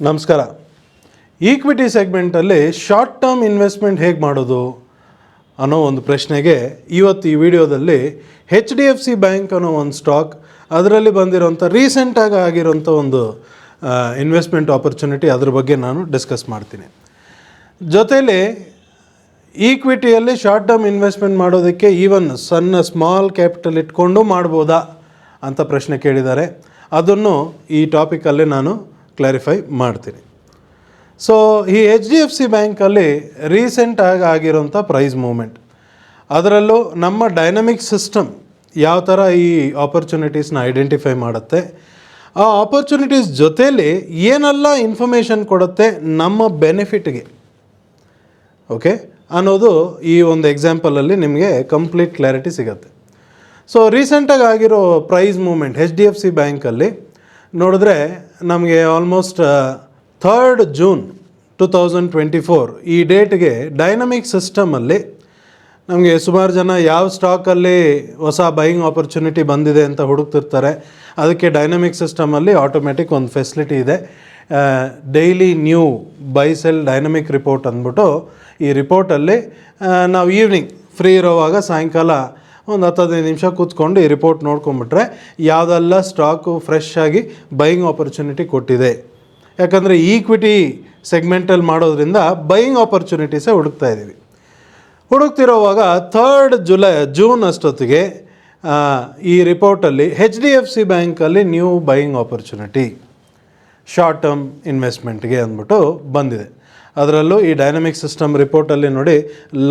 ನಮಸ್ಕಾರ. Equity ಸೆಗ್ಮೆಂಟಲ್ಲಿ short term investment ಹೇಗೆ ಮಾಡೋದು ಅನ್ನೋ ಒಂದು ಪ್ರಶ್ನೆಗೆ ಇವತ್ತು ಈ ವಿಡಿಯೋದಲ್ಲಿ HDFC ಬ್ಯಾಂಕ್ ಅನ್ನೋ ಒಂದು ಸ್ಟಾಕ್, ಅದರಲ್ಲಿ ಬಂದಿರೋಂಥ ರೀಸೆಂಟಾಗಿ ಆಗಿರೋಂಥ ಒಂದು ಇನ್ವೆಸ್ಟ್ಮೆಂಟ್ ಆಪರ್ಚುನಿಟಿ, ಅದ್ರ ಬಗ್ಗೆ ನಾನು ಡಿಸ್ಕಸ್ ಮಾಡ್ತೀನಿ. ಜೊತೆಯಲ್ಲಿ ಈಕ್ವಿಟಿಯಲ್ಲಿ ಶಾರ್ಟ್ ಟರ್ಮ್ ಇನ್ವೆಸ್ಟ್ಮೆಂಟ್ ಮಾಡೋದಕ್ಕೆ ಈವನ್ ಸ್ಮಾಲ್ ಕ್ಯಾಪಿಟಲ್ ಇಟ್ಕೊಂಡು ಮಾಡ್ಬೋದಾ ಅಂತ ಪ್ರಶ್ನೆ ಕೇಳಿದ್ದಾರೆ. ಅದನ್ನು ಈ ಟಾಪಿಕಲ್ಲಿ ನಾನು ಕ್ಲಾರಿಫೈ ಮಾಡ್ತೀನಿ. ಸೊ ಈ HDFC ಬ್ಯಾಂಕಲ್ಲಿ ರೀಸೆಂಟಾಗಿ ಆಗಿರೋಂಥ ಪ್ರೈಸ್ ಮೂಮೆಂಟ್, ಅದರಲ್ಲೂ ನಮ್ಮ ಡೈನಮಿಕ್ ಸಿಸ್ಟಮ್ ಯಾವ ಥರ ಈ ಆಪರ್ಚುನಿಟೀಸ್ನ ಐಡೆಂಟಿಫೈ ಮಾಡುತ್ತೆ, ಆ ಆಪರ್ಚುನಿಟೀಸ್ ಜೊತೆಯಲ್ಲಿ ಏನೆಲ್ಲ ಇನ್ಫಾರ್ಮೇಷನ್ ಕೊಡುತ್ತೆ ನಮ್ಮ ಬೆನಿಫಿಟ್ಗೆ, ಓಕೆ ಅನ್ನೋದು ಈ ಒಂದು ಎಕ್ಸಾಂಪಲಲ್ಲಿ ನಿಮಗೆ ಕಂಪ್ಲೀಟ್ ಕ್ಲಾರಿಟಿ ಸಿಗುತ್ತೆ. ಸೊ ರೀಸೆಂಟಾಗಿ ಆಗಿರೋ ಪ್ರೈಸ್ ಮೂಮೆಂಟ್ HDFC ಬ್ಯಾಂಕಲ್ಲಿ ನೋಡಿದ್ರೆ ನಮಗೆ ಆಲ್ಮೋಸ್ಟ್ 3rd June 2024 ಈ ಡೇಟ್ಗೆ ಡೈನಮಿಕ್ ಸಿಸ್ಟಮಲ್ಲಿ ನಮಗೆ ಸುಮಾರು ಜನ ಯಾವ ಸ್ಟಾಕಲ್ಲಿ ಹೊಸ ಬೈಯಿಂಗ್ ಆಪರ್ಚುನಿಟಿ ಬಂದಿದೆ ಅಂತ ಹುಡುಕ್ತಿರ್ತಾರೆ. ಅದಕ್ಕೆ ಡೈನಮಿಕ್ ಸಿಸ್ಟಮಲ್ಲಿ ಆಟೋಮೆಟಿಕ್ ಒಂದು ಫೆಸಿಲಿಟಿ ಇದೆ, daily new by cell dynamic report ಅಂದ್ಬಿಟ್ಟು. ಈ ರಿಪೋರ್ಟಲ್ಲಿ ನಾವು ಈವ್ನಿಂಗ್ ಫ್ರೀ ಇರೋವಾಗ ಸಾಯಂಕಾಲ ಒಂದು 10-15 ನಿಮಿಷ ಕೂತ್ಕೊಂಡು ಈ ರಿಪೋರ್ಟ್ ನೋಡ್ಕೊಂಬಿಟ್ರೆ ಯಾವುದೆಲ್ಲ ಸ್ಟಾಕು ಫ್ರೆಶ್ ಆಗಿ ಬೈಯಿಂಗ್ ಆಪರ್ಚುನಿಟಿ ಕೊಟ್ಟಿದೆ. ಯಾಕಂದರೆ ಈಕ್ವಿಟಿ ಸೆಗ್ಮೆಂಟಲ್ಲಿ ಮಾಡೋದ್ರಿಂದ ಬೈಯಿಂಗ್ ಆಪರ್ಚುನಿಟೀಸೇ ಹುಡುಕ್ತಾ ಇದ್ದೀವಿ. ಹುಡುಕ್ತಿರೋವಾಗ 3rd June ಅಷ್ಟೊತ್ತಿಗೆ ಈ ರಿಪೋರ್ಟಲ್ಲಿ HDFC ಬ್ಯಾಂಕಲ್ಲಿ new buying opportunity short term ಇನ್ವೆಸ್ಟ್ಮೆಂಟ್ಗೆ ಅಂದ್ಬಿಟ್ಟು ಬಂದಿದೆ. ಅದರಲ್ಲೂ ಈ ಡೈನಮಿಕ್ ಸಿಸ್ಟಮ್ ರಿಪೋರ್ಟಲ್ಲಿ ನೋಡಿ,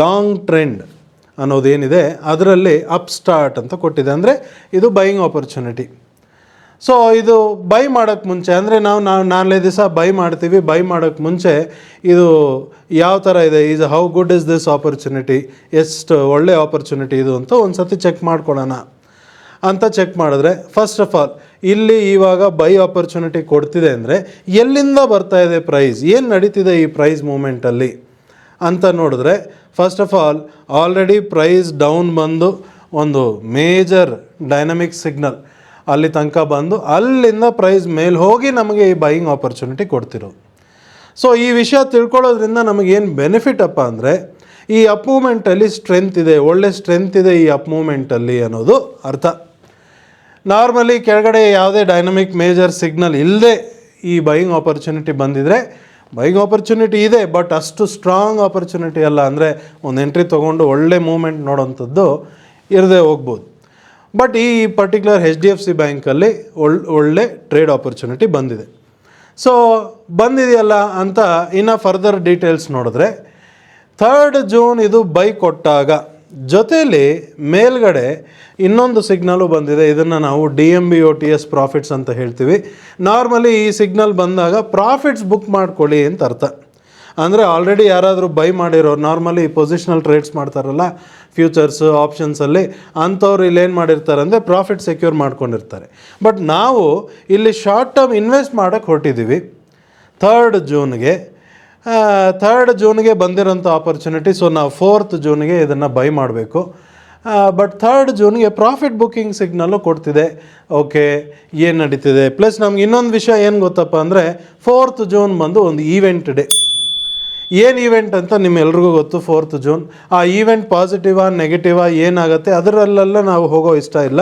ಲಾಂಗ್ ಟ್ರೆಂಡ್ ಅನ್ನೋದೇನಿದೆ ಅದರಲ್ಲಿ ಅಪ್ ಸ್ಟಾರ್ಟ್ ಅಂತ ಕೊಟ್ಟಿದೆ, ಅಂದರೆ ಇದು ಬೈಯಿಂಗ್ ಆಪರ್ಚುನಿಟಿ. ಸೊ ಇದು ಬೈ ಮಾಡೋಕ್ಕೆ ಮುಂಚೆ, ಅಂದರೆ ನಾವು ನಾಳೆ ದಿವಸ ಬೈ ಮಾಡ್ತೀವಿ, ಬೈ ಮಾಡೋಕ್ಕೆ ಮುಂಚೆ ಇದು ಯಾವ ಥರ ಇದೆ, how good is this opportunity, ಎಷ್ಟು ಒಳ್ಳೆ ಆಪರ್ಚುನಿಟಿ ಇದು ಅಂತ ಒಂದು ಸತಿ ಚೆಕ್ ಮಾಡ್ಕೊಳ್ಳೋಣ ಅಂತ ಚೆಕ್ ಮಾಡಿದ್ರೆ, ಫಸ್ಟ್ ಆಫ್ ಆಲ್ ಇಲ್ಲಿ ಇವಾಗ ಬೈ ಆಪರ್ಚುನಿಟಿ ಕೊಡ್ತಿದೆ ಅಂದರೆ ಎಲ್ಲಿಂದ ಬರ್ತಾ ಇದೆ ಪ್ರೈಸ್, ಏನು ನಡೀತಿದೆ ಈ ಪ್ರೈಸ್ ಮೂಮೆಂಟಲ್ಲಿ ಅಂತ ನೋಡಿದ್ರೆ, first of already price down ಬಂದು ಒಂದು ಮೇಜರ್ ಡೈನಮಿಕ್ ಸಿಗ್ನಲ್ ಅಲ್ಲಿ ತನಕ ಬಂದು ಅಲ್ಲಿಂದ ಪ್ರೈಸ್ ಮೇಲೆ ಹೋಗಿ ನಮಗೆ ಈ ಬೈಯಿಂಗ್ ಆಪರ್ಚುನಿಟಿ ಕೊಡ್ತಿರೋದು. ಸೊ ಈ ವಿಷಯ ತಿಳ್ಕೊಳ್ಳೋದ್ರಿಂದ ನಮಗೇನು ಬೆನಿಫಿಟ್ ಅಪ್ಪ ಅಂದರೆ, ಈ ಅಪ್ ಮೂಮೆಂಟಲ್ಲಿ ಸ್ಟ್ರೆಂತ್ ಇದೆ, ಒಳ್ಳೆ ಸ್ಟ್ರೆಂತ್ ಇದೆ ಈ ಅಪ್ ಮೂಮೆಂಟಲ್ಲಿ ಅನ್ನೋದು ಅರ್ಥ. ನಾರ್ಮಲಿ ಕೆಳಗಡೆ ಯಾವುದೇ ಡೈನಮಿಕ್ ಮೇಜರ್ ಸಿಗ್ನಲ್ ಇಲ್ಲದೆ ಈ ಬೈಯಿಂಗ್ ಆಪರ್ಚುನಿಟಿ ಬಂದಿದ್ರೆ, ಬೈಯಿಂಗ್ ಆಪರ್ಚುನಿಟಿ ಇದೆ ಬಟ್ ಅಷ್ಟು ಸ್ಟ್ರಾಂಗ್ ಆಪರ್ಚುನಿಟಿ ಅಲ್ಲ, ಅಂದರೆ ಒಂದು ಎಂಟ್ರಿ ತೊಗೊಂಡು ಒಳ್ಳೆ ಮೂಮೆಂಟ್ ನೋಡೋವಂಥದ್ದು ಇರದೇ ಹೋಗ್ಬೋದು. ಬಟ್ ಈ ಪರ್ಟಿಕ್ಯುಲರ್ HDFC ಬ್ಯಾಂಕಲ್ಲಿ ಒಳ್ಳೆ ಟ್ರೇಡ್ ಆಪರ್ಚುನಿಟಿ ಬಂದಿದೆ. ಸೊ ಬಂದಿದೆಯಲ್ಲ ಅಂತ ಇನ್ನು ಫರ್ದರ್ ಡೀಟೇಲ್ಸ್ ನೋಡಿದ್ರೆ, 3rd June ಇದು ಬೈ ಕೊಟ್ಟಾಗ ಜೊತೆಯಲ್ಲಿ ಮೇಲ್ಗಡೆ ಇನ್ನೊಂದು ಸಿಗ್ನಲು ಬಂದಿದೆ. ಇದನ್ನು ನಾವು DMBOTS ಪ್ರಾಫಿಟ್ಸ್ ಅಂತ ಹೇಳ್ತೀವಿ. ನಾರ್ಮಲಿ ಈ ಸಿಗ್ನಲ್ ಬಂದಾಗ ಪ್ರಾಫಿಟ್ಸ್ ಬುಕ್ ಮಾಡ್ಕೊಳ್ಳಿ ಅಂತ ಅರ್ಥ. ಅಂದರೆ ಆಲ್ರೆಡಿ ಯಾರಾದರೂ ಬೈ ಮಾಡಿರೋ, ನಾರ್ಮಲಿ ಪೊಸಿಷನಲ್ ಟ್ರೇಡ್ಸ್ ಮಾಡ್ತಾರಲ್ಲ ಫ್ಯೂಚರ್ಸ್ ಆಪ್ಷನ್ಸಲ್ಲಿ, ಅಂಥವ್ರು ಇಲ್ಲೇನು ಮಾಡಿರ್ತಾರೆ ಅಂದರೆ ಪ್ರಾಫಿಟ್ ಸೆಕ್ಯೂರ್ ಮಾಡ್ಕೊಂಡಿರ್ತಾರೆ. ಬಟ್ ನಾವು ಇಲ್ಲಿ ಶಾರ್ಟ್ ಟರ್ಮ್ ಇನ್ವೆಸ್ಟ್ ಮಾಡೋಕ್ಕೆ ಹೊರಟಿದ್ದೀವಿ 3rd Juneಗೆ ಬಂದಿರೋಂಥ ಆಪರ್ಚುನಿಟಿ. ಸೊ ನಾವು 4th Juneಗೆ ಇದನ್ನು ಬೈ ಮಾಡಬೇಕು. ಬಟ್ 3rd Juneಗೆ ಪ್ರಾಫಿಟ್ ಬುಕ್ಕಿಂಗ್ ಸಿಗ್ನಲ್ಲು ಕೊಡ್ತಿದೆ. ಓಕೆ, ಏನು ನಡೀತಿದೆ. ಪ್ಲಸ್ ನಮ್ಗೆ ಇನ್ನೊಂದು ವಿಷಯ ಏನು ಗೊತ್ತಪ್ಪ ಅಂದರೆ, 4th June ಬಂದು ಒಂದು ಈವೆಂಟ್ ಡೇ. ಏನು ಈವೆಂಟ್ ಅಂತ ನಿಮ್ಮೆಲ್ರಿಗೂ ಗೊತ್ತು. 4th June ಆ ಈವೆಂಟ್ ಪಾಸಿಟಿವಾ ನೆಗೆಟಿವಾ ಏನಾಗುತ್ತೆ ಅದರಲ್ಲೆಲ್ಲ ನಾವು ಹೋಗೋ ಇಷ್ಟ ಇಲ್ಲ.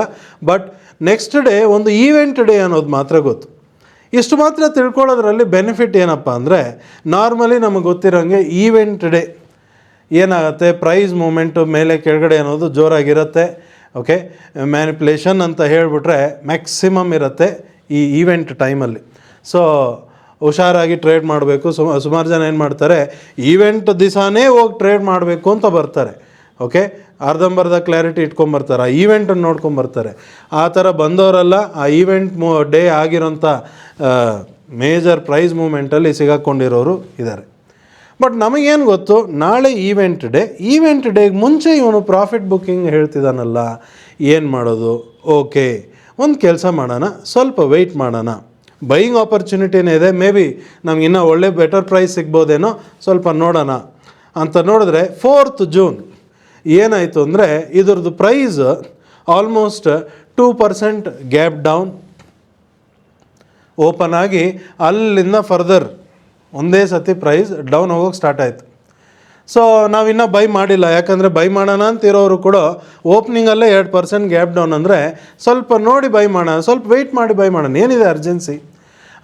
ಬಟ್ ನೆಕ್ಸ್ಟ್ ಡೇ ಒಂದು ಈವೆಂಟ್ ಡೇ ಅನ್ನೋದು ಮಾತ್ರ ಗೊತ್ತು. ಇಷ್ಟು ಮಾತ್ರ ತಿಳ್ಕೊಳ್ಳೋದ್ರಲ್ಲಿ ಬೆನಿಫಿಟ್ ಏನಪ್ಪ ಅಂದರೆ, ನಾರ್ಮಲಿ ನಮಗೆ ಗೊತ್ತಿರೋಂಗೆ ಈವೆಂಟ್ ಡೇ ಏನಾಗುತ್ತೆ, ಪ್ರೈಸ್ ಮೂಮೆಂಟು ಮೇಲೆ ಕೆಳಗಡೆ ಅನ್ನೋದು ಜೋರಾಗಿರುತ್ತೆ. ಓಕೆ, ಮ್ಯಾನಿಪ್ಯುಲೇಷನ್ ಅಂತ ಹೇಳಿಬಿಟ್ರೆ ಮ್ಯಾಕ್ಸಿಮಮ್ ಇರುತ್ತೆ ಈ ಈವೆಂಟ್ ಟೈಮಲ್ಲಿ. ಸೊ ಹುಷಾರಾಗಿ ಟ್ರೇಡ್ ಮಾಡಬೇಕು. ಸುಮಾರು ಜನ ಏನು ಮಾಡ್ತಾರೆ, ಈವೆಂಟ್ ದಿವಸನೇ ಹೋಗಿ ಟ್ರೇಡ್ ಮಾಡಬೇಕು ಅಂತ ಬರ್ತಾರೆ. ಓಕೆ, ಅರ್ಧಂಬರ್ಧ ಕ್ಲಾರಿಟಿ ಇಟ್ಕೊಂಬರ್ತಾರೆ, ಆ ಈವೆಂಟನ್ನು ನೋಡ್ಕೊಂಬರ್ತಾರೆ. ಆ ಥರ ಬಂದವರೆಲ್ಲ ಆ ಈವೆಂಟ್ ಡೇ ಆಗಿರೋಂಥ ಮೇಜರ್ ಪ್ರೈಸ್ ಮೂಮೆಂಟಲ್ಲಿ ಸಿಗಾಕೊಂಡಿರೋರು ಇದ್ದಾರೆ. ಬಟ್ ನಮಗೇನು ಗೊತ್ತು, ನಾಳೆ ಈವೆಂಟ್ ಡೇಗೆ ಮುಂಚೆ ಇವನು ಪ್ರಾಫಿಟ್ ಬುಕ್ಕಿಂಗ್ ಹೇಳ್ತಿದ್ದಾನಲ್ಲ, ಏನು ಮಾಡೋದು? ಓಕೆ, ಒಂದು ಕೆಲಸ ಮಾಡೋಣ, ಸ್ವಲ್ಪ ವೆಯ್ಟ್ ಮಾಡೋಣ. ಬೈಯಿಂಗ್ ಆಪರ್ಚುನಿಟಿನೇ ಇದೆ, ಮೇ ಬಿ ನಮಗಿನ್ನೂ ಒಳ್ಳೆ ಬೆಟರ್ ಪ್ರೈಸ್ ಸಿಗ್ಬೋದೇನೋ, ಸ್ವಲ್ಪ ನೋಡೋಣ ಅಂತ ನೋಡಿದ್ರೆ 4th June ಏನಾಯಿತು ಅಂದರೆ, ಇದ್ರದ್ದು price almost 2% gap down open ಆಗಿ ಅಲ್ಲಿಂದ ಫರ್ದರ್ ಒಂದೇ ಸತಿ ಪ್ರೈಸ್ ಡೌನ್ ಹೋಗೋಕ್ಕೆ ಸ್ಟಾರ್ಟ್ ಆಯಿತು. ಸೊ ನಾವಿನ್ನೂ ಬೈ ಮಾಡಿಲ್ಲ, ಯಾಕಂದರೆ ಬೈ ಮಾಡೋಣ ಅಂತಿರೋರು ಕೂಡ ಓಪ್ನಿಂಗಲ್ಲೇ 2% ಗ್ಯಾಪ್ ಡೌನ್ ಅಂದರೆ ಸ್ವಲ್ಪ ನೋಡಿ ಬೈ ಮಾಡೋಣ, ಸ್ವಲ್ಪ ವೆಯ್ಟ್ ಮಾಡಿ ಬೈ ಮಾಡೋಣ, ಏನಿದೆ ಅರ್ಜೆನ್ಸಿ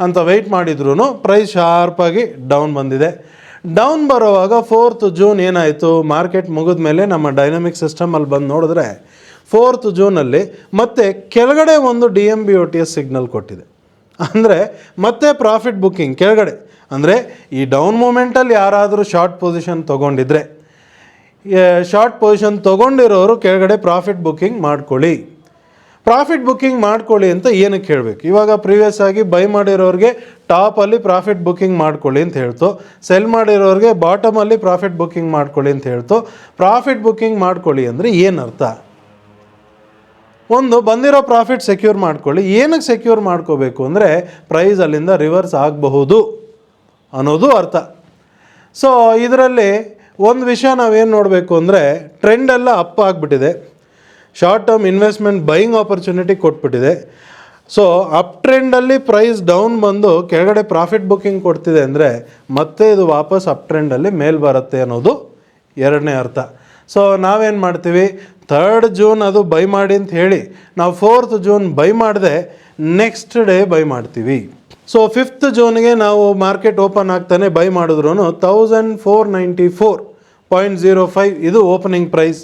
ಅಂತ ವೆಯ್ಟ್ ಮಾಡಿದ್ರೂ ಪ್ರೈಸ್ ಶಾರ್ಪಾಗಿ ಡೌನ್ ಬಂದಿದೆ. ಡೌನ್ ಬರೋವಾಗ 4th ಜೂನ್ ಏನಾಯಿತು, ಮಾರ್ಕೆಟ್ ಮುಗಿದ ಮೇಲೆ ನಮ್ಮ ಡೈನಮಿಕ್ ಸಿಸ್ಟಮಲ್ಲಿ ಬಂದು ನೋಡಿದ್ರೆ 4th ಜೂನಲ್ಲಿ ಮತ್ತೆ ಕೆಳಗಡೆ ಒಂದು DMBOTS ಸಿಗ್ನಲ್ ಕೊಟ್ಟಿದೆ. ಅಂದರೆ ಮತ್ತೆ ಪ್ರಾಫಿಟ್ ಬುಕ್ಕಿಂಗ್ ಕೆಳಗಡೆ. ಅಂದರೆ ಈ ಡೌನ್ ಮೂಮೆಂಟಲ್ಲಿ ಯಾರಾದರೂ ಶಾರ್ಟ್ ಪೊಸಿಷನ್ ತೊಗೊಂಡಿದ್ರೆ, ಶಾರ್ಟ್ ಪೊಸಿಷನ್ ತೊಗೊಂಡಿರೋರು ಕೆಳಗಡೆ ಪ್ರಾಫಿಟ್ ಬುಕ್ಕಿಂಗ್ ಮಾಡ್ಕೊಳ್ಳಿ. ಪ್ರಾಫಿಟ್ ಬುಕ್ಕಿಂಗ್ ಮಾಡ್ಕೊಳ್ಳಿ ಅಂತ ಏನಕ್ಕೆ ಹೇಳಬೇಕು, ಇವಾಗ ಪ್ರೀವಿಯಸ್ ಆಗಿ ಬೈ ಮಾಡಿರೋರಿಗೆ ಟಾಪಲ್ಲಿ ಪ್ರಾಫಿಟ್ ಬುಕ್ಕಿಂಗ್ ಮಾಡ್ಕೊಳ್ಳಿ ಅಂತ ಹೇಳ್ತು, ಸೆಲ್ ಮಾಡಿರೋರಿಗೆ ಬಾಟಮಲ್ಲಿ ಪ್ರಾಫಿಟ್ ಬುಕ್ಕಿಂಗ್ ಮಾಡ್ಕೊಳ್ಳಿ ಅಂತ ಹೇಳ್ತು. ಪ್ರಾಫಿಟ್ ಬುಕ್ಕಿಂಗ್ ಮಾಡ್ಕೊಳ್ಳಿ ಅಂದರೆ ಏನರ್ಥ? ಒಂದು ಬಂದಿರೋ ಪ್ರಾಫಿಟ್ ಸೆಕ್ಯೂರ್ ಮಾಡ್ಕೊಳ್ಳಿ. ಏನಕ್ಕೆ ಸೆಕ್ಯೂರ್ ಮಾಡ್ಕೋಬೇಕು ಅಂದರೆ ಪ್ರೈಸ್ ಅಲ್ಲಿಂದ ರಿವರ್ಸ್ ಆಗಬಹುದು ಅನ್ನೋದು ಅರ್ಥ. ಸೊ ಇದರಲ್ಲಿ ಒಂದು ವಿಷಯ ನಾವೇನು ನೋಡಬೇಕು ಅಂದರೆ ಟ್ರೆಂಡೆಲ್ಲ ಅಪ್ ಆಗಿಬಿಟ್ಟಿದೆ, short term investment buying opportunity ಕೊಟ್ಬಿಟ್ಟಿದೆ. ಸೊ ಅಪ್ ಟ್ರೆಂಡಲ್ಲಿ ಪ್ರೈಸ್ ಡೌನ್ ಬಂದು ಕೆಳಗಡೆ ಪ್ರಾಫಿಟ್ ಬುಕ್ಕಿಂಗ್ ಕೊಡ್ತಿದೆ ಅಂದರೆ ಮತ್ತೆ ಇದು ವಾಪಸ್ ಅಪ್ ಟ್ರೆಂಡಲ್ಲಿ ಮೇಲೆ ಬರುತ್ತೆ ಅನ್ನೋದು ಎರಡನೇ ಅರ್ಥ. ಸೊ ನಾವೇನು ಮಾಡ್ತೀವಿ, 3rd ಜೂನ್ ಅದು ಬೈ ಮಾಡಿ ಅಂತ ಹೇಳಿ ನಾವು 4th ಜೂನ್ ಬೈ ಮಾಡದೆ ನೆಕ್ಸ್ಟ್ ಡೇ ಬೈ ಮಾಡ್ತೀವಿ. ಸೊ 5th ಜೂನ್ಗೆ ನಾವು ಮಾರ್ಕೆಟ್ ಓಪನ್ ಆಗ್ತಾನೆ ಬೈ ಮಾಡಿದ್ರು 1494.05 ಇದು ಓಪನಿಂಗ್ ಪ್ರೈಸ್.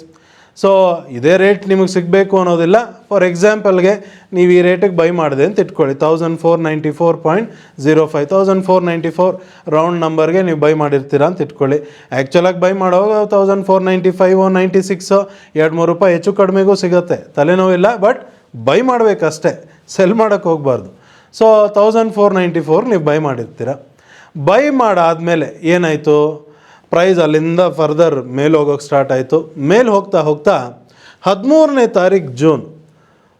ಸೊ ಇದೇ ರೇಟ್ ನಿಮಗೆ ಸಿಗಬೇಕು ಅನ್ನೋದಿಲ್ಲ. ಫಾರ್ ಎಕ್ಸಾಂಪಲ್ಗೆ ನೀವು ಈ ರೇಟಿಗೆ ಬೈ ಮಾಡಿದೆ ಅಂತ ಇಟ್ಕೊಳ್ಳಿ, 1494.05, 1494 ರೌಂಡ್ ನಂಬರ್ಗೆ ನೀವು ಬೈ ಮಾಡಿರ್ತೀರ ಅಂತ ಇಟ್ಕೊಳ್ಳಿ. ಆ್ಯಕ್ಚುಲಾಗಿ ಬೈ ಮಾಡೋವಾಗ 1495 96 2-3 ರೂಪಾಯಿ ಹೆಚ್ಚು ಕಡಿಮೆಗೂ ಸಿಗುತ್ತೆ, ತಲೆನೋವಿಲ್ಲ. ಬಟ್ ಬೈ ಮಾಡಬೇಕಷ್ಟೇ, ಸೆಲ್ ಮಾಡೋಕ್ಕೆ ಹೋಗಬಾರ್ದು. ಸೊ 1494 ನೀವು ಬೈ ಮಾಡಿರ್ತೀರ. ಬೈ ಮಾಡಾದಮೇಲೆ ಏನಾಯಿತು, ಪ್ರೈಸ್ ಅಲ್ಲಿಂದ ಫರ್ದರ್ ಮೇಲೆ ಹೋಗೋಕ್ಕೆ ಸ್ಟಾರ್ಟ್ ಆಯಿತು. ಮೇಲೆ ಹೋಗ್ತಾ ಹೋಗ್ತಾ 13ನೇ ತಾರೀಕು ಜೂನ್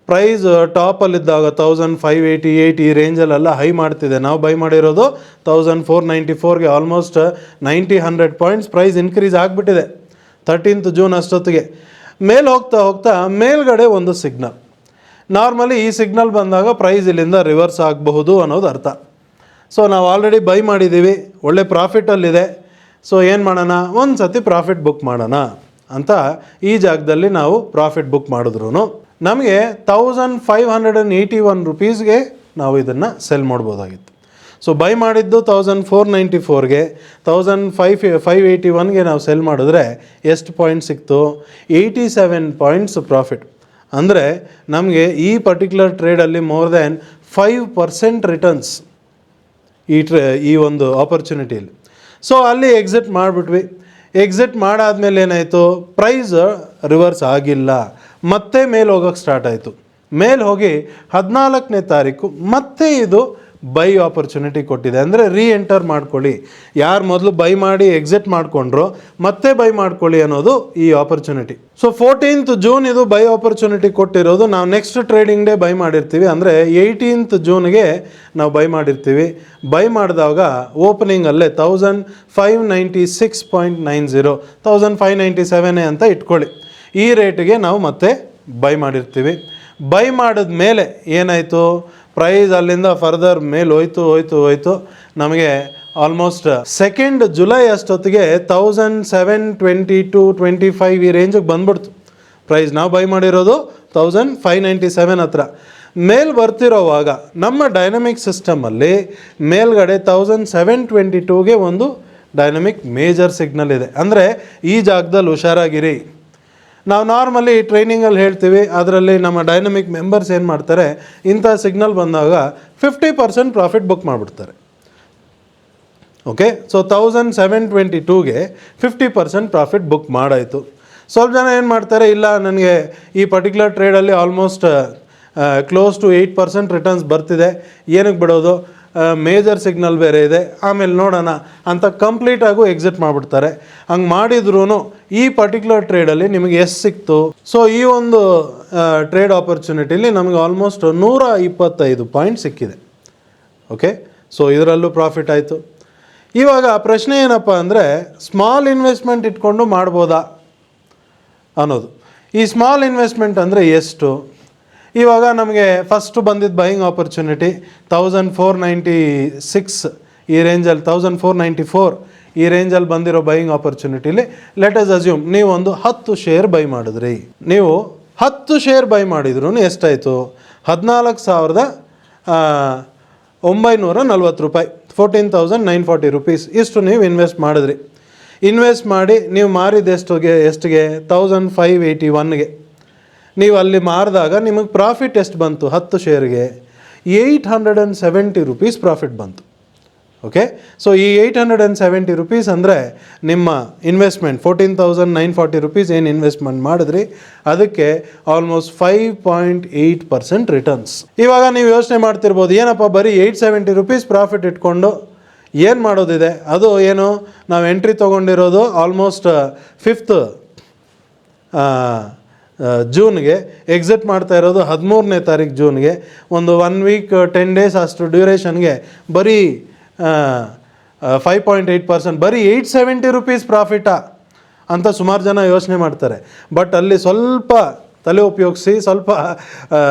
ಪ್ರೈಸ್ ಟಾಪಲ್ಲಿದ್ದಾಗ 1588 ಈ ರೇಂಜಲ್ಲೆಲ್ಲ ಹೈ ಮಾಡ್ತಿದೆ. ನಾವು ಬೈ ಮಾಡಿರೋದು 1494ಗೆ ಆಲ್ಮೋಸ್ಟ್ 90-100 ಪಾಯಿಂಟ್ಸ್ ಪ್ರೈಸ್ ಇನ್ಕ್ರೀಸ್ ಆಗಿಬಿಟ್ಟಿದೆ 13th ಜೂನ್ ಅಷ್ಟೊತ್ತಿಗೆ. ಮೇಲೆ ಹೋಗ್ತಾ ಹೋಗ್ತಾ ಮೇಲ್ಗಡೆ ಒಂದು ಸಿಗ್ನಲ್, ನಾರ್ಮಲಿ ಈ ಸಿಗ್ನಲ್ ಬಂದಾಗ ಪ್ರೈಸ್ ಇಲ್ಲಿಂದ ರಿವರ್ಸ್ ಆಗಬಹುದು ಅನ್ನೋದು ಅರ್ಥ. ಸೊ ನಾವು ಆಲ್ರೆಡಿ ಬೈ ಮಾಡಿದ್ದೀವಿ, ಒಳ್ಳೆ ಪ್ರಾಫಿಟಲ್ಲಿದೆ. ಸೊ ಏನು ಮಾಡೋಣ, ಒಂದು ಸತಿ ಪ್ರಾಫಿಟ್ ಬುಕ್ ಮಾಡೋಣ ಅಂತ ಈ ಜಾಗದಲ್ಲಿ ನಾವು ಪ್ರಾಫಿಟ್ ಬುಕ್ ಮಾಡಿದ್ರು ನಮಗೆ 1581 ರುಪೀಸ್ಗೆ ನಾವು ಇದನ್ನು ಸೆಲ್ ಮಾಡ್ಬೋದಾಗಿತ್ತು. ಸೊ ಬೈ ಮಾಡಿದ್ದು 1494ಗೆ, 1581ಗೆ ನಾವು ಸೆಲ್ ಮಾಡಿದ್ರೆ ಎಷ್ಟು ಪಾಯಿಂಟ್ ಸಿಕ್ತು, 87 ಪಾಯಿಂಟ್ಸ್ ಪ್ರಾಫಿಟ್. ಅಂದರೆ ನಮಗೆ ಈ ಪರ್ಟಿಕ್ಯುಲರ್ ಟ್ರೇಡಲ್ಲಿ ಮೋರ್ ದ್ಯಾನ್ 5% ರಿಟರ್ನ್ಸ್ ಈ ಒಂದು ಆಪರ್ಚುನಿಟಿಯಲ್ಲಿ. ಸೊ ಅಲ್ಲಿ ಎಕ್ಸಿಟ್ ಮಾಡಿಬಿಟ್ವಿ. ಎಕ್ಸಿಟ್ ಮಾಡಾದ್ಮೇಲೆ ಏನಾಯಿತು, ಪ್ರೈಸ್ ರಿವರ್ಸ್ ಆಗಿಲ್ಲ, ಮತ್ತೆ ಮೇಲೆ ಹೋಗೋಕ್ಕೆ ಸ್ಟಾರ್ಟ್ ಆಯಿತು. ಮೇಲೆ ಹೋಗಿ 14ನೇ ತಾರೀಕು ಮತ್ತೆ ಇದು ಬೈ ಆಪರ್ಚುನಿಟಿ ಕೊಟ್ಟಿದೆ. ಅಂದರೆ ಎಂಟರ್ ಮಾಡ್ಕೊಳ್ಳಿ, ಯಾರು ಮೊದಲು ಬೈ ಮಾಡಿ ಎಕ್ಸಿಟ್ ಮಾಡಿಕೊಂಡ್ರು ಮತ್ತೆ ಬೈ ಮಾಡ್ಕೊಳ್ಳಿ ಅನ್ನೋದು ಈ ಆಪರ್ಚುನಿಟಿ. ಸೊ 14th ಜೂನ್ ಇದು ಬೈ ಆಪರ್ಚುನಿಟಿ ಕೊಟ್ಟಿರೋದು. ನಾವು ನೆಕ್ಸ್ಟ್ ಟ್ರೇಡಿಂಗ್ ಡೇ ಬೈ ಮಾಡಿರ್ತೀವಿ, ಅಂದರೆ 18th ಜೂನ್ಗೆ ನಾವು ಬೈ ಮಾಡಿರ್ತೀವಿ. ಬೈ ಮಾಡಿದಾಗ ಓಪನಿಂಗಲ್ಲೇ 1596.90, 1597 ಅಂತ ಇಟ್ಕೊಳ್ಳಿ. ಈ ರೇಟಿಗೆ ನಾವು ಮತ್ತೆ ಬೈ ಮಾಡಿರ್ತೀವಿ. ಬೈ ಮಾಡಿದ ಮೇಲೆ ಏನಾಯಿತು, ಪ್ರೈಸ್ ಅಲ್ಲಿಂದ ಫರ್ದರ್ ಮೇಲೆ ಹೋಯ್ತು. ನಮಗೆ ಆಲ್ಮೋಸ್ಟ್ 2nd ಜುಲೈ ಅಷ್ಟೊತ್ತಿಗೆ 1722-25 ಈ ರೇಂಜಿಗೆ ಬಂದ್ಬಿಡ್ತು ಪ್ರೈಸ್. ನಾವು ಬೈ ಮಾಡಿರೋದು 1597 ಹತ್ರ. ಮೇಲ್ ಬರ್ತಿರೋವಾಗ ನಮ್ಮ ಡೈನಮಿಕ್ ಸಿಸ್ಟಮಲ್ಲಿ ಮೇಲ್ಗಡೆ 1722ಗೆ ಒಂದು ಡೈನಮಿಕ್ ಮೇಜರ್ ಸಿಗ್ನಲ್ ಇದೆ. ಅಂದರೆ ಈ ಜಾಗದಲ್ಲಿ ಹುಷಾರಾಗಿರಿ. ನಾವು ನಾರ್ಮಲಿ ಟ್ರೈನಿಂಗಲ್ಲಿ ಹೇಳ್ತೀವಿ, ಅದರಲ್ಲಿ ನಮ್ಮ ಡೈನಮಿಕ್ ಮೆಂಬರ್ಸ್ ಏನು ಮಾಡ್ತಾರೆ, ಇಂಥ ಸಿಗ್ನಲ್ ಬಂದಾಗ 50% ಪ್ರಾಫಿಟ್ ಬುಕ್ ಮಾಡಿಬಿಡ್ತಾರೆ. ಓಕೆ, ಸೊ 1722ಗೆ 50% ಪ್ರಾಫಿಟ್ ಬುಕ್ ಮಾಡಾಯಿತು. ಸ್ವಲ್ಪ ಜನ ಏನು ಮಾಡ್ತಾರೆ, ಇಲ್ಲ ನನಗೆ ಈ ಪರ್ಟಿಕ್ಯುಲರ್ ಟ್ರೇಡಲ್ಲಿ ಆಲ್ಮೋಸ್ಟ್ ಕ್ಲೋಸ್ ಟು 8% ರಿಟರ್ನ್ಸ್ ಬರ್ತಿದೆ, ಏನಕ್ಕೆ ಬಿಡೋದು, ಮೇಜರ್ ಸಿಗ್ನಲ್ ಬೇರೆ ಇದೆ, ಆಮೇಲೆ ನೋಡೋಣ ಅಂತ ಕಂಪ್ಲೀಟಾಗೂ ಎಕ್ಸಿಟ್ ಮಾಡಿಬಿಡ್ತಾರೆ. ಹಂಗೆ ಮಾಡಿದ್ರೂ ಈ ಪರ್ಟಿಕ್ಯುಲರ್ ಟ್ರೇಡಲ್ಲಿ ನಿಮಗೆ ಎಷ್ಟು ಸಿಕ್ತು, ಸೊ ಈ ಒಂದು ಟ್ರೇಡ್ ಆಪರ್ಚುನಿಟಿಲಿ ನಮಗೆ ಆಲ್ಮೋಸ್ಟ್ 125 ಪಾಯಿಂಟ್ ಸಿಕ್ಕಿದೆ. ಓಕೆ, ಸೊ ಇದರಲ್ಲೂ ಪ್ರಾಫಿಟ್ ಆಯಿತು. ಇವಾಗ ಪ್ರಶ್ನೆ ಏನಪ್ಪ ಅಂದರೆ, ಸ್ಮಾಲ್ ಇನ್ವೆಸ್ಟ್ಮೆಂಟ್ ಇಟ್ಕೊಂಡು ಮಾಡ್ಬೋದಾ ಅನ್ನೋದು. ಈ ಸ್ಮಾಲ್ ಇನ್ವೆಸ್ಟ್ಮೆಂಟ್ ಅಂದರೆ ಎಷ್ಟು, ಇವಾಗ ನಮಗೆ ಫಸ್ಟು ಬಂದಿದ್ದು ಬೈಯಿಂಗ್ ಆಪರ್ಚುನಿಟಿ 1496 ಈ ರೇಂಜಲ್ಲಿ 1494 ಈ ರೇಂಜಲ್ಲಿ ಬಂದಿರೋ ಬೈಯಿಂಗ್ ಆಪರ್ಚುನಿಟಿಲಿ ಲೆಟ್ ಅಸ್ ಅಸ್ಯೂಮ್ ನೀವು ಒಂದು 10 ಶೇರ್ ಬೈ ಮಾಡಿದ್ರಿ. ನೀವು 10 ಶೇರ್ ಬೈ ಮಾಡಿದ್ರು ಎಷ್ಟಾಯಿತು? 14,940 ರೂಪಾಯಿ, 14,940 ರುಪೀಸ್ ಇಷ್ಟು ನೀವು ಇನ್ವೆಸ್ಟ್ ಮಾಡಿದ್ರಿ. ಇನ್ವೆಸ್ಟ್ ಮಾಡಿ ನೀವು ಮಾರಿದ ಎಷ್ಟಿಗೆ 1,581ಗೆ. ನೀವು ಅಲ್ಲಿ ಮಾರಿದಾಗ ನಿಮಗೆ ಪ್ರಾಫಿಟ್ ಎಷ್ಟು ಬಂತು? 10 ಶೇರ್ಗೆ 870 ರುಪೀಸ್ ಪ್ರಾಫಿಟ್ ಬಂತು. ಓಕೆ, ಸೊ ಈ 870 ರುಪೀಸ್ ಅಂದರೆ ನಿಮ್ಮ ಇನ್ವೆಸ್ಟ್ಮೆಂಟ್ 14,940 ರುಪೀಸ್ ಏನು ಇನ್ವೆಸ್ಟ್ಮೆಂಟ್ ಮಾಡಿದ್ರಿ ಅದಕ್ಕೆ ಆಲ್ಮೋಸ್ಟ್ 5.8% ರಿಟರ್ನ್ಸ್. ಇವಾಗ ನೀವು ಯೋಚನೆ ಮಾಡ್ತಿರ್ಬೋದು, ಏನಪ್ಪ ಬರೀ 870 ರುಪೀಸ್ ಪ್ರಾಫಿಟ್ ಇಟ್ಕೊಂಡು ಏನು ಮಾಡೋದಿದೆ? ಅದು ಏನು, ನಾವು ಎಂಟ್ರಿ ತೊಗೊಂಡಿರೋದು ಆಲ್ಮೋಸ್ಟ್ 5th ಜೂನ್ಗೆ, ಎಕ್ಸಿಟ್ ಮಾಡ್ತಾ ಇರೋದು 13ನೇ ತಾರೀಕು ಜೂನ್ಗೆ. ಒಂದು 1 ವೀಕ್ 10 ಡೇಸ್ ಅಷ್ಟು ಡ್ಯೂರೇಷನ್ಗೆ ಬರೀ 5.8%, ಬರೀ 870 ರುಪೀಸ್ ಪ್ರಾಫಿಟಾ ಅಂತ ಸುಮಾರು ಜನ ಯೋಚನೆ ಮಾಡ್ತಾರೆ. ಬಟ್ ಅಲ್ಲಿ ಸ್ವಲ್ಪ ತಲೆ ಉಪಯೋಗಿಸಿ, ಸ್ವಲ್ಪ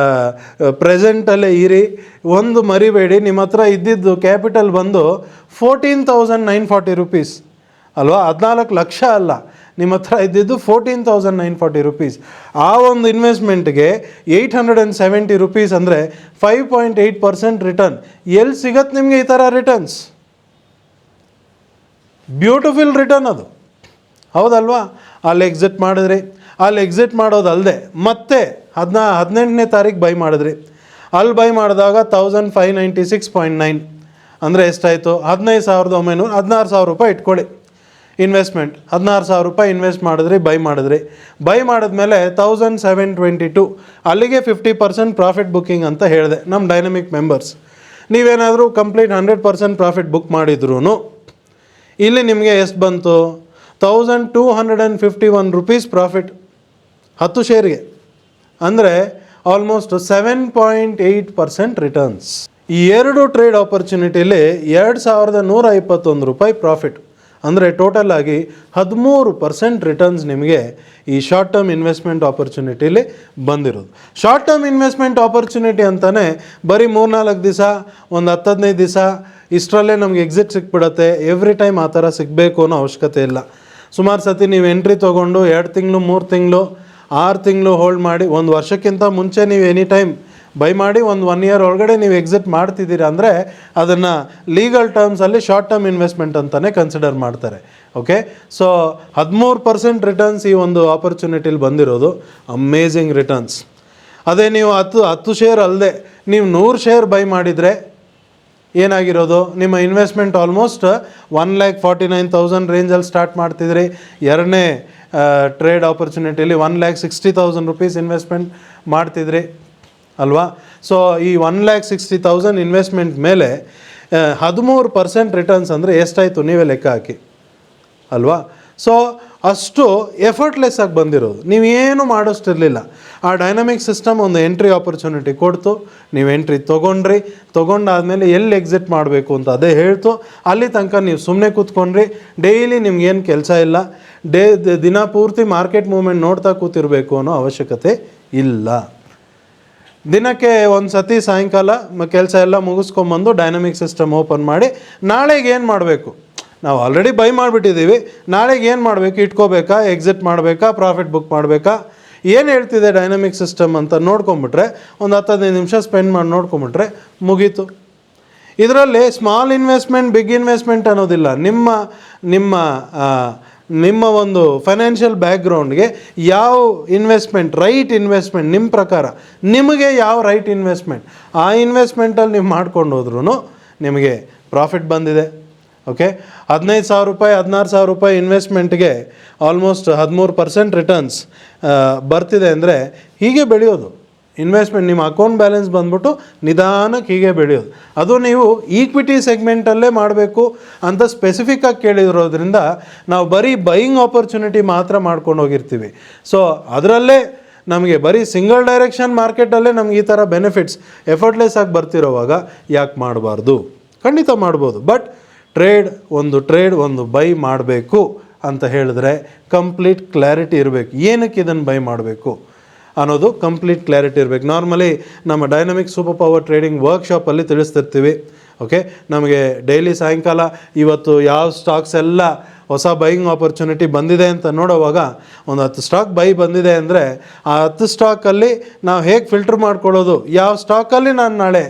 ಪ್ರೆಸೆಂಟಲ್ಲೇ ಇರಿ. ಒಂದು ಮರಿಬೇಡಿ, ನಿಮ್ಮ ಹತ್ರ ಇದ್ದಿದ್ದು ಕ್ಯಾಪಿಟಲ್ ಬಂದು 14,940 ರುಪೀಸ್ ಅಲ್ವಾ? 14 ಲಕ್ಷ ಅಲ್ಲ, ನಿಮ್ಮ ಹತ್ರ ಇದ್ದಿದ್ದು 14,940 ರುಪೀಸ್. ಆ ಒಂದು ಇನ್ವೆಸ್ಟ್ಮೆಂಟ್ಗೆ 870 ರುಪೀಸ್ ಅಂದರೆ 5.8% ರಿಟರ್ನ್. ಎಲ್ಲಿ ಸಿಗತ್ತೆ ನಿಮಗೆ ಈ ಥರ ರಿಟರ್ನ್ಸ್? ಬ್ಯೂಟಿಫುಲ್ ರಿಟರ್ನ್ ಅದು, ಹೌದಲ್ವಾ? ಅಲ್ಲಿ ಎಕ್ಸಿಟ್ ಮಾಡಿದ್ರಿ, ಅಲ್ಲಿ ಎಕ್ಸಿಟ್ ಮಾಡೋದಲ್ಲದೆ ಮತ್ತೆ 18ನೇ ತಾರೀಕು ಬೈ ಮಾಡಿದ್ರಿ. ಅಲ್ಲಿ ಬೈ ಮಾಡಿದಾಗ 1,596.9 ಅಂದರೆ ಎಷ್ಟಾಯಿತು? 15,900, 16,000 ರೂಪಾಯಿ ಇಟ್ಕೊಳ್ಳಿ ಇನ್ವೆಸ್ಟ್ಮೆಂಟ್. 16,000 ರೂಪಾಯಿ ಇನ್ವೆಸ್ಟ್ ಮಾಡಿದ್ರಿ, ಬೈ ಮಾಡಿದ್ಮೇಲೆ 1,722, ಅಲ್ಲಿಗೆ 50% ಪ್ರಾಫಿಟ್ ಬುಕ್ಕಿಂಗ್ ಅಂತ ಹೇಳಿದೆ ನಮ್ಮ ಡೈನಮಿಕ್ ಮೆಂಬರ್ಸ್. ನೀವೇನಾದರೂ ಕಂಪ್ಲೀಟ್ 100% ಪ್ರಾಫಿಟ್ ಬುಕ್ ಮಾಡಿದ್ರೂ ಇಲ್ಲಿ ನಿಮಗೆ ಎಷ್ಟು ಬಂತು? 1,251 ರುಪೀಸ್ ಪ್ರಾಫಿಟ್ 10 ಶೇರ್ಗೆ, ಅಂದರೆ ಆಲ್ಮೋಸ್ಟ್ 7.8% ರಿಟರ್ನ್ಸ್. ಈ ಎರಡು ಟ್ರೇಡ್ ಆಪರ್ಚುನಿಟಿಲಿ 2,121 ರೂಪಾಯಿ ಪ್ರಾಫಿಟ್, ಅಂದರೆ ಟೋಟಲ್ ಆಗಿ 13% ರಿಟರ್ನ್ಸ್ ನಿಮಗೆ ಈ ಶಾರ್ಟ್ ಟರ್ಮ್ ಇನ್ವೆಸ್ಟ್ಮೆಂಟ್ ಆಪರ್ಚುನಿಟಿಲಿ ಬಂದಿರೋದು. ಶಾರ್ಟ್ ಟರ್ಮ್ ಇನ್ವೆಸ್ಟ್ಮೆಂಟ್ ಆಪರ್ಚುನಿಟಿ ಅಂತಲೇ ಬರೀ 3-4 ದಿವಸ, ಒಂದು 10-15 ದಿವಸ ಇಷ್ಟರಲ್ಲೇ ನಮಗೆ ಎಕ್ಸಿಟ್ ಸಿಕ್ಬಿಡತ್ತೆ. ಎವ್ರಿ ಟೈಮ್ ಆ ಥರ ಸಿಗಬೇಕು ಅನ್ನೋ ಅವಶ್ಯಕತೆ ಇಲ್ಲ. ಸುಮಾರು ಸತಿ ನೀವು ಎಂಟ್ರಿ ತೊಗೊಂಡು 2 ತಿಂಗಳು, 3 ತಿಂಗಳು, 6 ತಿಂಗಳು ಹೋಲ್ಡ್ ಮಾಡಿ, 1 ವರ್ಷಕ್ಕಿಂತ ಮುಂಚೆ ನೀವು ಎನಿ ಟೈಮ್ ಬೈ ಮಾಡಿ 1 ಇಯರ್ ಒಳಗಡೆ ನೀವು ಎಕ್ಸಿಟ್ ಮಾಡ್ತಿದ್ದೀರಾ ಅಂದರೆ ಅದನ್ನು ಲೀಗಲ್ ಟರ್ಮ್ಸಲ್ಲಿ ಶಾರ್ಟ್ ಟರ್ಮ್ ಇನ್ವೆಸ್ಟ್ಮೆಂಟ್ ಅಂತಲೇ ಕನ್ಸಿಡರ್ ಮಾಡ್ತಾರೆ. ಓಕೆ, ಸೊ 13% ರಿಟರ್ನ್ಸ್ ಈ ಒಂದು ಆಪರ್ಚುನಿಟಿಲಿ ಬಂದಿರೋದು, ಅಮೇಝಿಂಗ್ ರಿಟರ್ನ್ಸ್. ಅದೇ ನೀವು 10 ಶೇರ್ ಅಲ್ಲದೆ ನೀವು 100 ಶೇರ್ ಬೈ ಮಾಡಿದರೆ ಏನಾಗಿರೋದು? ನಿಮ್ಮ ಇನ್ವೆಸ್ಟ್ಮೆಂಟ್ ಆಲ್ಮೋಸ್ಟ್ 1,49,000 ರೇಂಜಲ್ಲಿ ಸ್ಟಾರ್ಟ್ ಮಾಡ್ತಿದ್ರಿ. ಎರಡನೇ ಟ್ರೇಡ್ ಆಪರ್ಚುನಿಟಿಲಿ 1,60,000 ರುಪೀಸ್ ಇನ್ವೆಸ್ಟ್ಮೆಂಟ್ ಮಾಡ್ತಿದ್ರಿ ಅಲ್ವಾ? ಸೊ ಈ 1,60,000 ಇನ್ವೆಸ್ಟ್ಮೆಂಟ್ ಮೇಲೆ 13% ರಿಟರ್ನ್ಸ್ ಅಂದರೆ ಎಷ್ಟಾಯಿತು ನೀವೇ ಲೆಕ್ಕ ಹಾಕಿ ಅಲ್ವಾ? ಸೊ ಅಷ್ಟು ಎಫರ್ಟ್ಲೆಸ್ ಆಗಿ ಬಂದಿರೋದು, ನೀವೇನು ಮಾಡೋಷ್ಟಿರಲಿಲ್ಲ. ಆ ಡೈನಮಿಕ್ ಸಿಸ್ಟಮ್ ಒಂದು ಎಂಟ್ರಿ ಆಪರ್ಚುನಿಟಿ ಕೊಡ್ತು, ನೀವು ಎಂಟ್ರಿ ತೊಗೊಂಡಾದ್ಮೇಲೆ ಎಲ್ಲಿ ಎಕ್ಸಿಟ್ ಮಾಡಬೇಕು ಅಂತ ಅದೇ ಹೇಳ್ತು. ಅಲ್ಲಿ ತನಕ ನೀವು ಸುಮ್ಮನೆ ಕೂತ್ಕೊಂಡ್ರಿ. ಡೈಲಿ ನಿಮ್ಗೇನು ಕೆಲಸ ಇಲ್ಲ, ದಿನ ಪೂರ್ತಿ ಮಾರ್ಕೆಟ್ ಮೂವ್ಮೆಂಟ್ ನೋಡ್ತಾ ಕೂತಿರಬೇಕು ಅನ್ನೋ ಅವಶ್ಯಕತೆ ಇಲ್ಲ. ದಿನಕ್ಕೆ ಒಂದು ಸತಿ ಸಾಯಂಕಾಲ ಕೆಲಸ ಎಲ್ಲ ಮುಗಿಸ್ಕೊಂಬಂದು ಡೈನಮಿಕ್ ಸಿಸ್ಟಮ್ ಓಪನ್ ಮಾಡಿ ನಾಳೆಗೆ ಏನು ಮಾಡಬೇಕು, ನಾವು ಆಲ್ರೆಡಿ ಬೈ ಮಾಡಿಬಿಟ್ಟಿದ್ದೀವಿ, ನಾಳೆಗೆ ಏನು ಮಾಡಬೇಕು, ಇಟ್ಕೋಬೇಕಾ, ಎಕ್ಸಿಟ್ ಮಾಡಬೇಕಾ, ಪ್ರಾಫಿಟ್ ಬುಕ್ ಮಾಡಬೇಕಾ, ಏನು ಹೇಳ್ತಿದೆ ಡೈನಮಿಕ್ ಸಿಸ್ಟಮ್ ಅಂತ ನೋಡ್ಕೊಂಬಿಟ್ರೆ, ಒಂದು 10-15 ನಿಮಿಷ ಸ್ಪೆಂಡ್ ಮಾಡಿ ನೋಡ್ಕೊಂಬಿಟ್ರೆ ಮುಗೀತು. ಇದರಲ್ಲಿ ಸ್ಮಾಲ್ ಇನ್ವೆಸ್ಟ್ಮೆಂಟ್, ಬಿಗ್ ಇನ್ವೆಸ್ಟ್ಮೆಂಟ್ ಅನ್ನೋದಿಲ್ಲ. ನಿಮ್ಮ ಒಂದು ಫೈನಾನ್ಷಿಯಲ್ ಬ್ಯಾಕ್ಗ್ರೌಂಡ್ಗೆ ಯಾವ ಇನ್ವೆಸ್ಟ್ಮೆಂಟ್ ರೈಟ್ ಇನ್ವೆಸ್ಟ್ಮೆಂಟ್, ನಿಮ್ಮ ಪ್ರಕಾರ ನಿಮಗೆ ಯಾವ ರೈಟ್ ಇನ್ವೆಸ್ಟ್ಮೆಂಟ್, ಆ ಇನ್ವೆಸ್ಟ್ಮೆಂಟಲ್ಲಿ ನೀವು ಮಾಡ್ಕೊಂಡು ಹೋದ್ರೂ ನಿಮಗೆ ಪ್ರಾಫಿಟ್ ಬಂದಿದೆ. ಓಕೆ, 15,000 ರೂಪಾಯಿ 16,000 ರೂಪಾಯಿ ಇನ್ವೆಸ್ಟ್ಮೆಂಟ್ಗೆ ಆಲ್ಮೋಸ್ಟ್ 13% ರಿಟರ್ನ್ಸ್ ಬರ್ತಿದೆ ಅಂದರೆ ಹೀಗೆ ಬೆಳೆಯೋದು ಇನ್ವೆಸ್ಟ್ಮೆಂಟ್. ನಿಮ್ಮ ಅಕೌಂಟ್ ಬ್ಯಾಲೆನ್ಸ್ ಬಂದ್ಬಿಟ್ಟು ನಿಧಾನಕ್ಕೆ ಹೀಗೆ ಬೆಳೆಯೋದು. ಅದು ನೀವು ಈಕ್ವಿಟಿ ಸೆಗ್ಮೆಂಟಲ್ಲೇ ಮಾಡಬೇಕು ಅಂತ ಸ್ಪೆಸಿಫಿಕ್ಕಾಗಿ ಕೇಳಿರೋದ್ರಿಂದ ನಾವು ಬರೀ ಬೈಯಿಂಗ್ ಆಪರ್ಚುನಿಟಿ ಮಾತ್ರ ಮಾಡ್ಕೊಂಡು ಹೋಗಿರ್ತೀವಿ. ಸೊ ಅದರಲ್ಲೇ ನಮಗೆ ಬರೀ ಸಿಂಗಲ್ ಡೈರೆಕ್ಷನ್ ಮಾರ್ಕೆಟಲ್ಲೇ ನಮ್ಗೆ ಈ ಥರ ಬೆನಿಫಿಟ್ಸ್ ಎಫರ್ಟ್ಲೆಸ್ ಆಗಿ ಬರ್ತಿರೋವಾಗ ಯಾಕೆ ಮಾಡಬಾರ್ದು? ಖಂಡಿತ ಮಾಡ್ಬೋದು. ಬಟ್ ಟ್ರೇಡ್ ಒಂದು ಬೈ ಮಾಡಬೇಕು ಅಂತ ಹೇಳಿದ್ರೆ ಕಂಪ್ಲೀಟ್ ಕ್ಲಾರಿಟಿ ಇರಬೇಕು. ಏನಕ್ಕೆ ಇದನ್ನು ಬೈ ಮಾಡಬೇಕು ಅನ್ನೋದು ಕಂಪ್ಲೀಟ್ ಕ್ಲಾರಿಟಿ ಇರಬೇಕು. ನಾರ್ಮಲಿ ನಮ್ಮ ಡೈನಮಿಕ್ ಸೂಪರ್ ಪವರ್ ಟ್ರೇಡಿಂಗ್ ವರ್ಕ್ಶಾಪಲ್ಲಿ ತಿಳಿಸ್ತಿರ್ತೀವಿ. ಓಕೆ, ನಮಗೆ ಡೈಲಿ ಸಾಯಂಕಾಲ ಇವತ್ತು ಯಾವ ಸ್ಟಾಕ್ಸ್ ಎಲ್ಲ ಹೊಸ ಬೈಯಿಂಗ್ ಆಪರ್ಚುನಿಟಿ ಬಂದಿದೆ ಅಂತ ನೋಡೋವಾಗ ಒಂದು 10 ಸ್ಟಾಕ್ ಬೈ ಬಂದಿದೆ ಅಂದರೆ ಆ 10 ಸ್ಟಾಕಲ್ಲಿ ನಾವು ಹೇಗೆ ಫಿಲ್ಟರ್ ಮಾಡ್ಕೊಳ್ಳೋದು, ಯಾವ ಸ್ಟಾಕಲ್ಲಿ ನಾನು ನಾಳೆ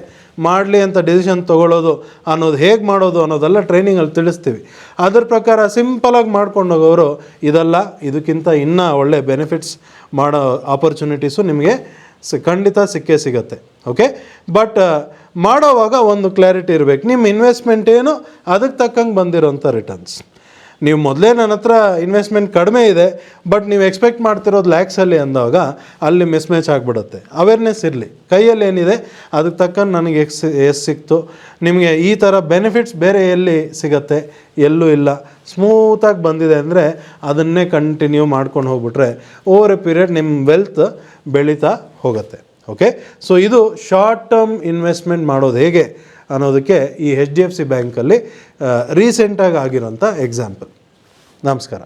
ಮಾಡಲಿ ಅಂತ ಡಿಸಿಷನ್ ತೊಗೊಳ್ಳೋದು ಅನ್ನೋದು ಹೇಗೆ ಮಾಡೋದು ಅನ್ನೋದೆಲ್ಲ ಟ್ರೈನಿಂಗಲ್ಲಿ ತಿಳಿಸ್ತೀವಿ. ಅದ್ರ ಪ್ರಕಾರ ಸಿಂಪಲಾಗಿ ಮಾಡ್ಕೊಂಡು ಹೋಗೋರು ಇದಕ್ಕಿಂತ ಇನ್ನೂ ಒಳ್ಳೆ ಬೆನಿಫಿಟ್ಸ್ ಮಾಡೋ ಆಪರ್ಚುನಿಟೀಸು ನಿಮಗೆ ಖಂಡಿತ ಸಿಗುತ್ತೆ. ಓಕೆ, ಬಟ್ ಮಾಡೋವಾಗ ಒಂದು ಕ್ಲಾರಿಟಿ ಇರಬೇಕು. ನಿಮ್ಮ ಇನ್ವೆಸ್ಟ್ಮೆಂಟ್ ಏನು, ಅದಕ್ಕೆ ತಕ್ಕಂಗೆ ಬಂದಿರೋಂಥ ರಿಟರ್ನ್ಸ್. ನೀವು ಮೊದಲೇ ನನ್ನ ಹತ್ರ ಇನ್ವೆಸ್ಟ್ಮೆಂಟ್ ಕಡಿಮೆ ಇದೆ ಬಟ್ ನೀವು ಎಕ್ಸ್ಪೆಕ್ಟ್ ಮಾಡ್ತಿರೋದು ಲ್ಯಾಕ್ಸಲ್ಲಿ ಅಂದಾಗ ಅಲ್ಲಿ ಮಿಸ್ಮ್ಯಾಚ್ ಆಗಿಬಿಡುತ್ತೆ. ಅವೇರ್ನೆಸ್ ಇರಲಿ, ಕೈಯಲ್ಲಿ ಏನಿದೆ ಅದಕ್ಕೆ ತಕ್ಕಂಗೆ ನನಗೆ ಎಷ್ಟು ಸಿಕ್ತು, ನಿಮಗೆ ಈ ಥರ ಬೆನಿಫಿಟ್ಸ್ ಬೇರೆ ಎಲ್ಲಿ ಸಿಗುತ್ತೆ, ಎಲ್ಲೂ ಇಲ್ಲ, ಸ್ಮೂತಾಗಿ ಬಂದಿದೆ ಅಂದರೆ ಅದನ್ನೇ ಕಂಟಿನ್ಯೂ ಮಾಡ್ಕೊಂಡು ಹೋಗ್ಬಿಟ್ರೆ ಓವರ್ ಎ ಪೀರಿಯಡ್ ನಿಮ್ಮ ವೆಲ್ತ್ ಬೆಳೀತಾ ಹೋಗುತ್ತೆ. ಓಕೆ, ಸೊ ಇದು ಶಾರ್ಟ್ ಟರ್ಮ್ ಇನ್ವೆಸ್ಟ್ಮೆಂಟ್ ಮಾಡೋದು ಹೇಗೆ ಅನ್ನೋದಕ್ಕೆ ಈ HDFC ಬ್ಯಾಂಕಲ್ಲಿ ರೀಸೆಂಟಾಗಿ ಆಗಿರೋಂಥ ಎಕ್ಸಾಂಪಲ್. ನಮಸ್ಕಾರ.